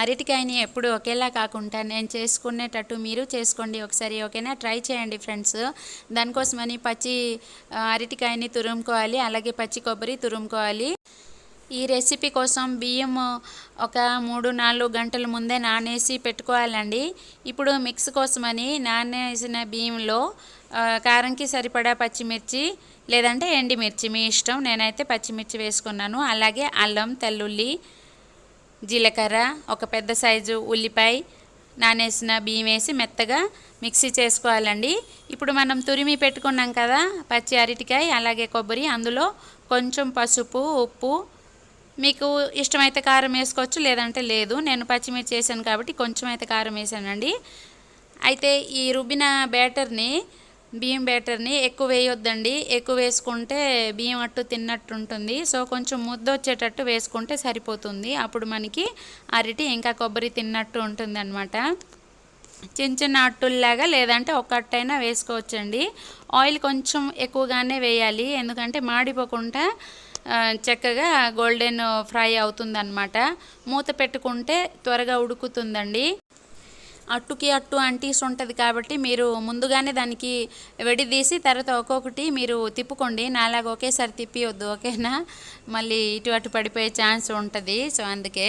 అరటికాయని ఎప్పుడు ఒకేలా కాకుండా నేను చేసుకునేటట్టు మీరు చేసుకోండి ఒకసారి, ఓకేనా? ట్రై చేయండి ఫ్రెండ్స్. దానికోసమని పచ్చి అరటికాయని తురుముకోవాలి, అలాగే పచ్చి కొబ్బరి తురుముకోవాలి. ఈ రెసిపీ కోసం బియ్యం ఒక 3-4 గంటల ముందే నానేసి పెట్టుకోవాలండి. ఇప్పుడు మిక్స్ కోసమని నానేసిన బియ్యంలో కారంకి సరిపడా పచ్చిమిర్చి లేదంటే ఎండిమిర్చి మీ ఇష్టం, నేనైతే పచ్చిమిర్చి వేసుకున్నాను. అలాగే అల్లం, తెల్లుల్లి, జీలకర్ర, ఒక పెద్ద సైజు ఉల్లిపాయ నానేసిన బియ్యం వేసి మెత్తగా మిక్సీ చేసుకోవాలండి. ఇప్పుడు మనం తురిమి పెట్టుకున్నాం కదా పచ్చి అరటికాయ అలాగే కొబ్బరి, అందులో కొంచెం పసుపు, ఉప్పు, మీకు ఇష్టమైతే కారం వేసుకోవచ్చు లేదంటే లేదు. నేను పచ్చిమిర్చి వేసాను కాబట్టి కొంచెం అయితే కారం వేసానండి. అయితే ఈ రుబ్బిన బియ్యం బ్యాటర్ని ఎక్కువ వేయొద్దండి. ఎక్కువ వేసుకుంటే బియ్యం అట్టు తిన్నట్టు ఉంటుంది. సో కొంచెం ముద్ద వచ్చేటట్టు వేసుకుంటే సరిపోతుంది. అప్పుడు మనకి అరటి ఇంకా కొబ్బరి తిన్నట్టు ఉంటుంది అనమాట. చిన్న చిన్న అట్టుల్లాగా లేదంటే ఒక అట్టైనా వేసుకోవచ్చండి. ఆయిల్ కొంచెం ఎక్కువగానే వేయాలి, ఎందుకంటే మాడిపోకుండా చక్కగా గోల్డెన్ ఫ్రై అవుతుందన్నమాట. మూత పెట్టుకుంటే త్వరగా ఉడుకుతుందండి. అట్టుకి అట్టు అంటీస్ ఉంటుంది కాబట్టి మీరు ముందుగానే దానికి విడదీసి తర్వాత ఒక్కొక్కటి మీరు తిప్పుకోండి. నాలాగా ఒకేసారి తిప్పివద్దు, ఓకేనా? మళ్ళీ ఇటు అటు పడిపోయే ఛాన్స్ ఉంటుంది. సో అందుకే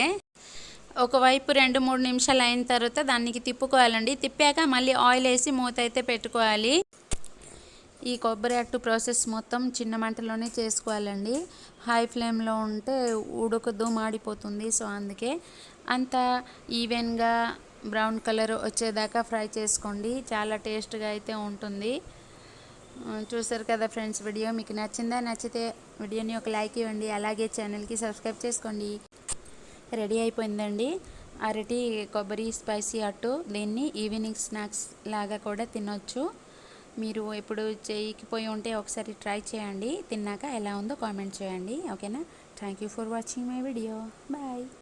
ఒకవైపు 2-3 నిమిషాలు అయిన తర్వాత దానికి తిప్పుకోవాలండి. తిప్పాక మళ్ళీ ఆయిల్ వేసి మూత అయితే పెట్టుకోవాలి. ఈ కొబ్బరి అట్టు ప్రాసెస్ మొత్తం చిన్న మంటలోనే చేసుకోవాలండి. హై ఫ్లేమ్లో ఉంటే ఉడకదు, మాడిపోతుంది. సో అందుకే అంత ఈవెన్గా బ్రౌన్ కలర్ వచ్చేదాకా ఫ్రై చేసుకోండి. చాలా టేస్ట్గా అయితే ఉంటుంది. చూసారు కదా ఫ్రెండ్స్, వీడియో మీకు నచ్చిందా? నచ్చితే వీడియోని ఒక లైక్ ఇవ్వండి, అలాగే ఛానల్కి సబ్స్క్రైబ్ చేసుకోండి. రెడీ అయిపోయిందండి అరటి కొబ్బరి స్పైసీ అట్టు. దీన్ని ఈవినింగ్ స్నాక్స్ లాగా కూడా తినొచ్చు. మీరు ఎప్పుడు చేయకపోయి ఉంటే ఒకసారి ట్రై చేయండి. తిన్నాక ఎలా ఉందో కామెంట్ చేయండి, ఓకేనా? Thank you for watching my video. Bye.